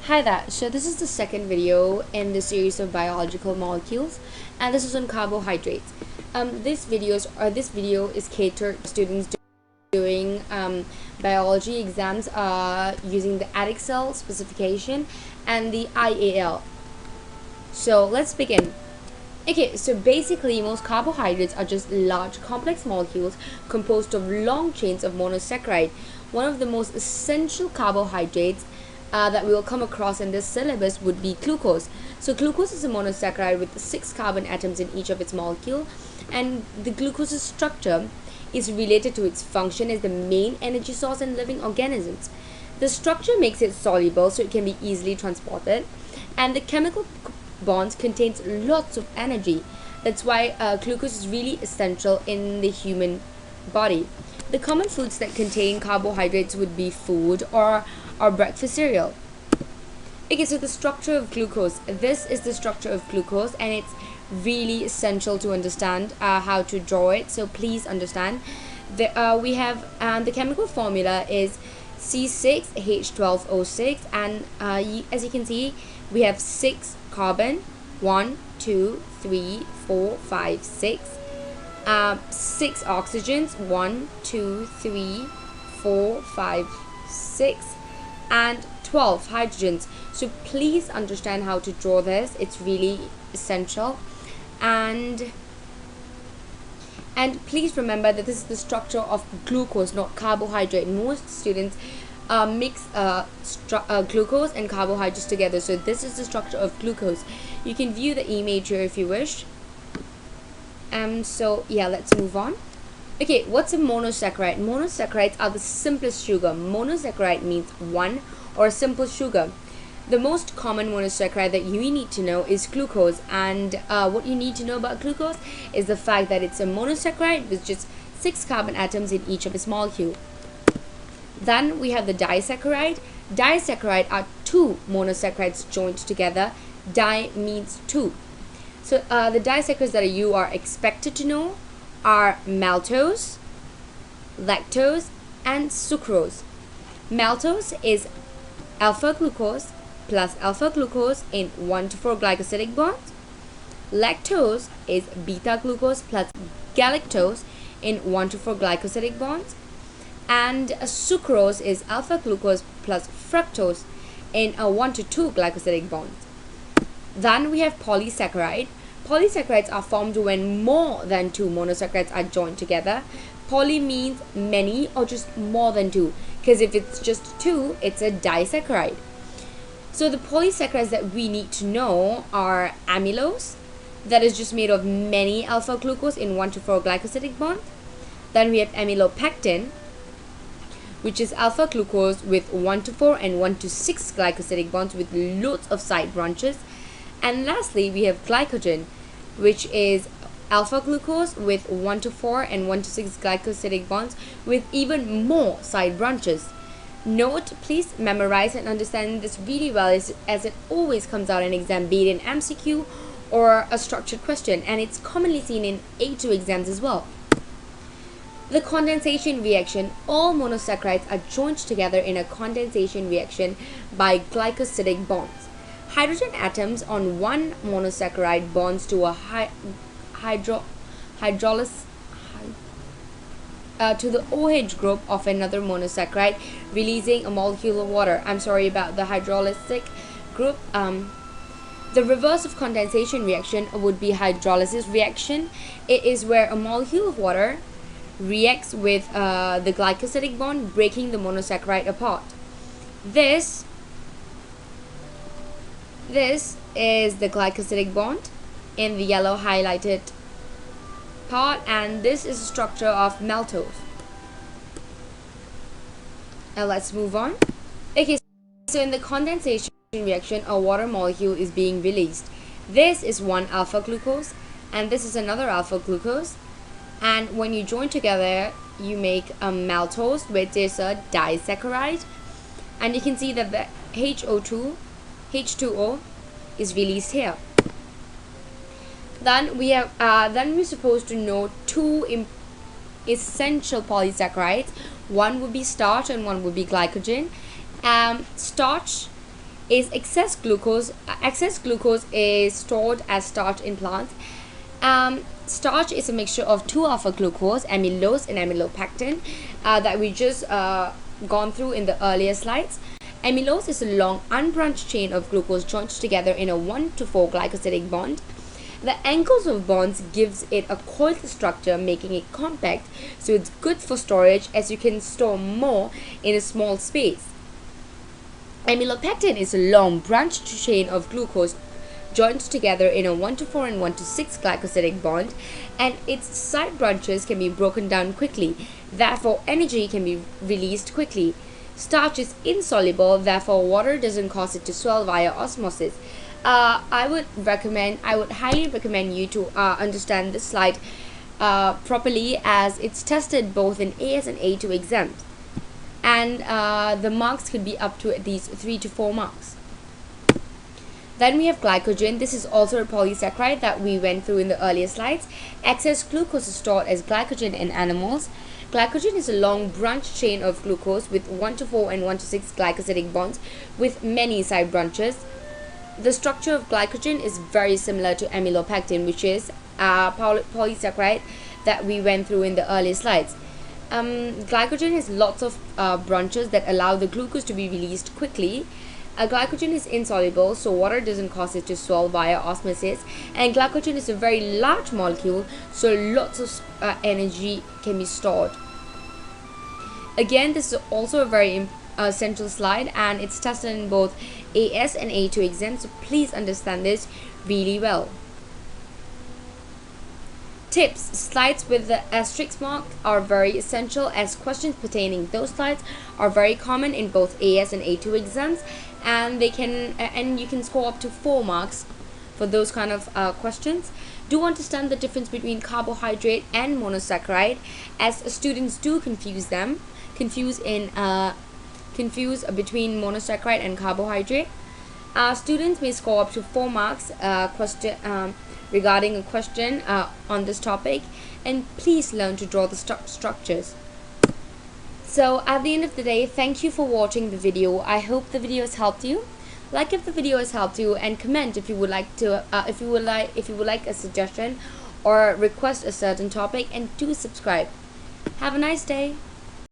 Hi there, so this is the second video in the series of biological molecules, and this is on carbohydrates. This video is catered to students doing biology exams using the Edexcel specification and the IAL. So let's begin. Okay, so basically most carbohydrates are just large complex molecules composed of long chains of monosaccharide. One of the most essential carbohydrates that we will come across in this syllabus would be glucose. So glucose is a monosaccharide with 6 carbon atoms in each of its molecule, and the glucose's structure is related to its function as the main energy source in living organisms. The structure makes it soluble so it can be easily transported, and the chemical bonds contains lots of energy. That's why glucose is really essential in the human body. The common foods that contain carbohydrates would be food or breakfast cereal. Okay, so the structure of glucose. This is the structure of glucose, and it's really essential to understand how to draw it. So please understand. We have the chemical formula is C6H12O6, and as you can see, we have 6 carbon, 1, 2, 3, 4, 5, 6. 6 oxygens, 1, 2, 3, 4, 5, 6, and 12 hydrogens. So please understand how to draw this. It's really essential, and please remember that this is the structure of glucose, not carbohydrate. Most students mix glucose and carbohydrates together. So this is the structure of glucose. You can view the image here if you wish. So yeah, let's move on. Okay, what's a monosaccharide? Monosaccharides are the simplest sugar. Monosaccharide means one or simple sugar. The most common monosaccharide that you need to know is glucose, and what you need to know about glucose is the fact that it's a monosaccharide with just 6 carbon atoms in each of its molecule. Then we have the disaccharide. Disaccharide are 2 monosaccharides joined together. Di means 2. So the disaccharides that you are expected to know are maltose, lactose, and sucrose. Maltose is alpha glucose plus alpha glucose in 1 to 4 glycosidic bonds. Lactose is beta glucose plus galactose in 1 to 4 glycosidic bonds. And sucrose is alpha glucose plus fructose in 1 to 2 glycosidic bonds. Then we have polysaccharide. Polysaccharides are formed when more than 2 monosaccharides are joined together. Poly means many or just more than 2, because if it's just 2, it's a disaccharide. So the polysaccharides that we need to know are amylose, that is just made of many alpha glucose in 1 to 4 glycosidic bonds. Then we have amylopectin, which is alpha glucose with 1 to 4 and 1 to 6 glycosidic bonds with lots of side branches. And lastly, we have glycogen, which is alpha glucose with 1 to 4 and 1 to 6 glycosidic bonds with even more side branches. Note, please memorize and understand this really well, as it always comes out in exam, be it an MCQ or a structured question, and it's commonly seen in A2 exams as well. The condensation reaction. All monosaccharides are joined together in a condensation reaction by glycosidic bonds. Hydrogen atoms on one monosaccharide bonds to a to the OH group of another monosaccharide, releasing a molecule of water. I'm sorry about the hydrolytic group. The reverse of condensation reaction would be hydrolysis reaction. It is where a molecule of water reacts with the glycosidic bond, breaking the monosaccharide apart. This is the glycosidic bond in the yellow highlighted part, and this is the structure of maltose. Now let's move on. Okay, so in the condensation reaction, a water molecule is being released. This is one alpha glucose, and this is another alpha glucose, and when you join together, you make a maltose, which is a disaccharide, and you can see that the H2O is released here. Then we're supposed to know 2 essential polysaccharides. One would be starch and one would be glycogen. Starch is excess glucose. Excess glucose is stored as starch in plants. Starch is a mixture of two alpha glucose, amylose and amylopectin, that we just gone through in the earlier slides. Amylose is a long unbranched chain of glucose joined together in a 1 to 4 glycosidic bond. The angles of bonds gives it a coiled structure, making it compact, so it's good for storage as you can store more in a small space. Amylopectin is a long branched chain of glucose joined together in a 1 to 4 and 1 to 6 glycosidic bond, and its side branches can be broken down quickly, therefore energy can be released quickly. Starch is insoluble, therefore water doesn't cause it to swell via osmosis. I would highly recommend you to understand this slide properly, as it's tested both in AS and A2 exams, and the marks could be up to at least 3 to 4 marks. Then we have glycogen. This is also a polysaccharide that we went through in the earlier slides. Excess glucose is stored as glycogen in animals. Glycogen is a long branched chain of glucose with 1 to 4 and 1 to 6 glycosidic bonds with many side branches. The structure of glycogen is very similar to amylopectin, which is a polysaccharide that we went through in the earlier slides. Glycogen has lots of branches that allow the glucose to be released quickly. Glycogen is insoluble, so water doesn't cause it to swell via osmosis, and glycogen is a very large molecule, so lots of energy can be stored. Again, this is also a very essential slide, and it's tested in both AS and A2 exams, so please understand this really well. Tips: slides with the asterisk mark are very essential, as questions pertaining those slides are very common in both AS and A2 exams, and you can score up to 4 marks for those kind of questions. Do understand the difference between carbohydrate and monosaccharide, as students do confuse between monosaccharide and carbohydrate. Students may score up to 4 marks regarding a question on this topic, and please learn to draw the structures. So at the end of the day, thank you for watching the video. I hope the video has helped you. Like if the video has helped you, and comment if you would like to if you would like a suggestion or request a certain topic, and do subscribe. Have a nice day.